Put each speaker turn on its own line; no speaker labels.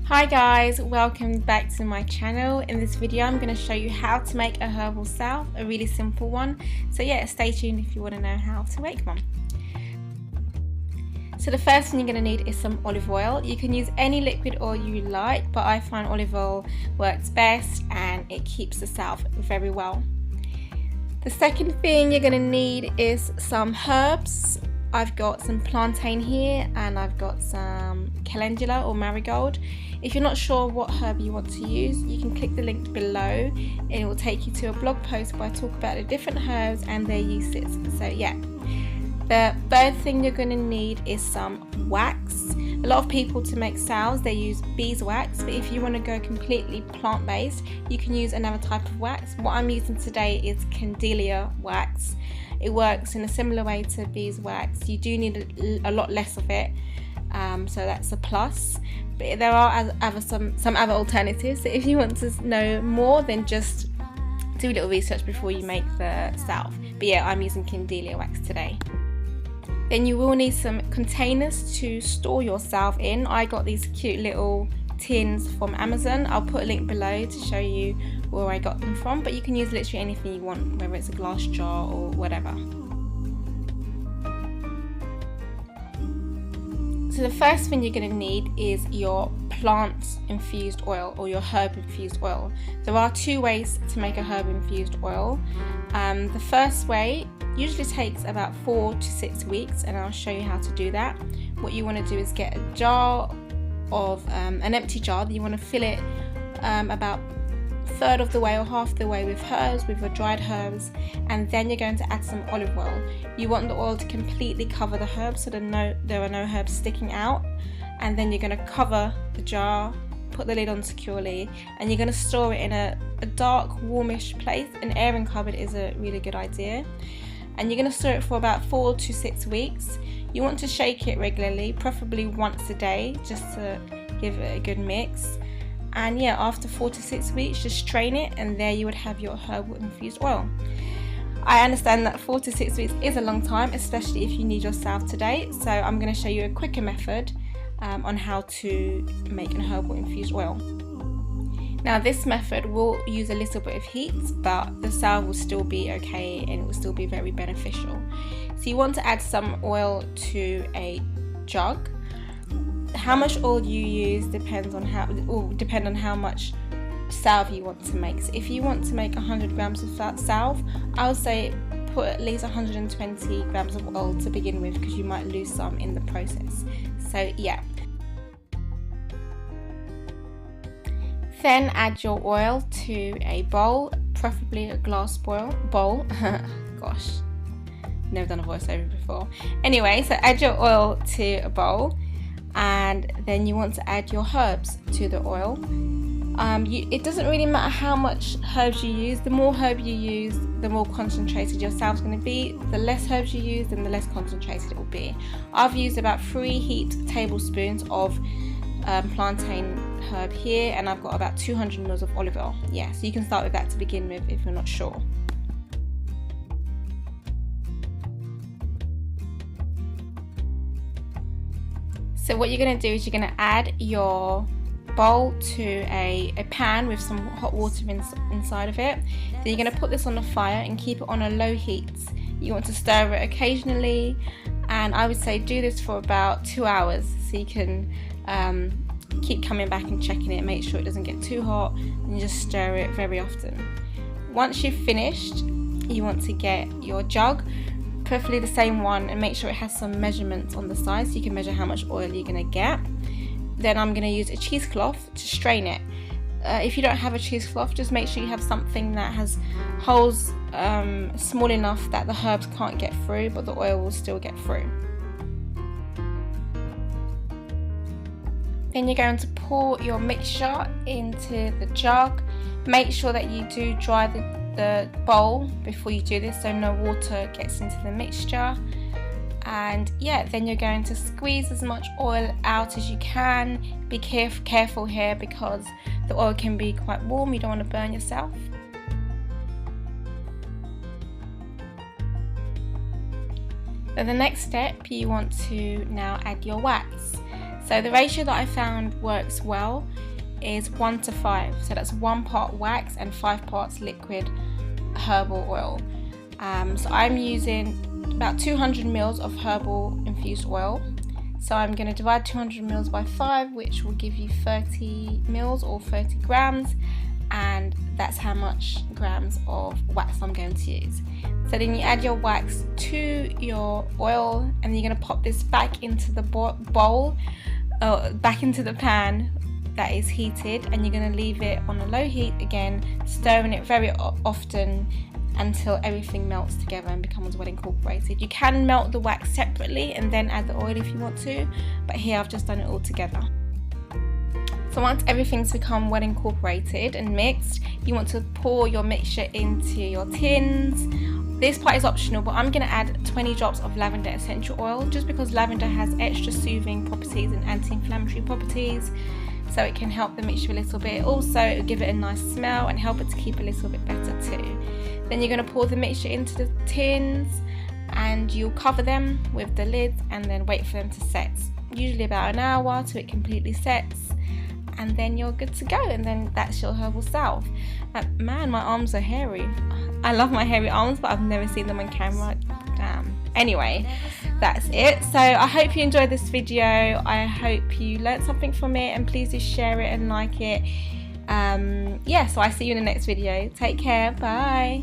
Hi guys, welcome back to my channel. In this video I'm going to show you how to make a herbal salve, a really simple one. So yeah, stay tuned if you want to know how to make one. So the first thing you're going to need is some olive oil. You can use any liquid oil you like, but I find olive oil works best and it keeps the salve very well. The second thing you're going to need is some herbs. I've got some plantain here and I've got some calendula or marigold. If you're not sure what herb you want to use, you can click the link below and it will take you to a blog post where I talk about the different herbs and their uses. So yeah. The third thing you're going to need is some wax. A lot of people, to make salves, they use beeswax, but if you want to go completely plant-based, you can use another type of wax. What I'm using today is Candelia wax. It works in a similar way to beeswax. You do need a lot less of it, so that's a plus. But there are some other alternatives. So if you want to know more, then just do a little research before you make the salve. But yeah, I'm using Candelia wax today. Then you will need some containers to store your salve in. I got these cute little tins from Amazon. I'll put a link below to show you where I got them from, but you can use literally anything you want, whether it's a glass jar or whatever. So the first thing you're going to need is your plant infused oil or your herb infused oil. There are two ways to make a herb infused oil. The first way usually takes about 4 to 6 weeks, and I'll show you how to do that. What you want to do is get a jar of an empty jar. You want to fill it about a third of the way or half the way with herbs, with your dried herbs, and then you're going to add some olive oil. You want the oil to completely cover the herbs so there are no herbs sticking out, and then you're going to cover the jar, put the lid on securely, and you're going to store it in a dark, warmish place. An airing cupboard is a really good idea. And you're going to store it for about 4 to 6 weeks. You want to shake it regularly, preferably once a day, just to give it a good mix. And yeah, after 4 to 6 weeks, just strain it, and there you would have your herbal infused oil. I understand that 4 to 6 weeks is a long time, especially if you need your salve today. So I'm going to show you a quicker method on how to make an herbal infused oil. Now this method will use a little bit of heat, but the salve will still be okay and it will still be very beneficial. So you want to add some oil to a jug. How much oil you use depend on how much salve you want to make. So if you want to make 100 grams of salve, I would say put at least 120 grams of oil to begin with, because you might lose some in the process. So yeah. Then add your oil to a bowl, preferably a glass bowl. Gosh, never done a voiceover before. Anyway, so add your oil to a bowl, and then you want to add your herbs to the oil. It doesn't really matter how much herbs you use. The more herb you use, the more concentrated your salve is going to be. The less herbs you use, then the less concentrated it will be. I've used about 3 heaped tablespoons of plantain herb here, and I've got about 200 ml of olive oil. Yeah, so you can start with that to begin with if you're not sure. So what you're going to do is you're going to add your bowl to a pan with some hot water inside of it. Then you're going to put this on the fire and keep it on a low heat. You want to stir it occasionally, and I would say do this for about 2 hours, so you can keep coming back and checking it, make sure it doesn't get too hot, and just stir it very often. Once you've finished, you want to get your jug, preferably the same one, and make sure it has some measurements on the side so you can measure how much oil you're going to get. Then I'm going to use a cheesecloth to strain it. If you don't have a cheesecloth, just make sure you have something that has holes small enough that the herbs can't get through, but the oil will still get through. Then you're going to pour your mixture into the jug. Make sure that you do dry the bowl before you do this, so no water gets into the mixture. And yeah, then you're going to squeeze as much oil out as you can. Be careful here, because the oil can be quite warm. You don't want to burn yourself. Then the next step, you want to now add your wax. So the ratio that I found works well is 1 to 5. So that's 1 part wax and 5 parts liquid herbal oil. So I'm using about 200 ml of herbal infused oil. So I'm going to divide 200 ml by 5, which will give you 30 ml or 30 grams, and that's how much grams of wax I'm going to use. So then you add your wax to your oil, and you're going to pop this back into the bowl, back into the pan that is heated, and you're going to leave it on a low heat again, stirring it very often until everything melts together and becomes well incorporated. You can melt the wax separately and then add the oil if you want to, but here I've just done it all together. So once everything's become well incorporated and mixed, you want to pour your mixture into your tins. This part is optional, but I'm going to add 20 drops of lavender essential oil, just because lavender has extra soothing properties and anti-inflammatory properties, so it can help the mixture a little bit. Also, it will give it a nice smell and help it to keep a little bit better too. Then you're going to pour the mixture into the tins, and you'll cover them with the lids and then wait for them to set. Usually about an hour till it completely sets, and then you're good to go, and then that's your herbal salve. Man, my arms are hairy. I love my hairy arms, but I've never seen them on camera. Damn. Anyway, that's it. So I hope you enjoyed this video. I hope you learned something from it, and please do share it and like it. Yeah, so I see you in the next video. Take care. Bye.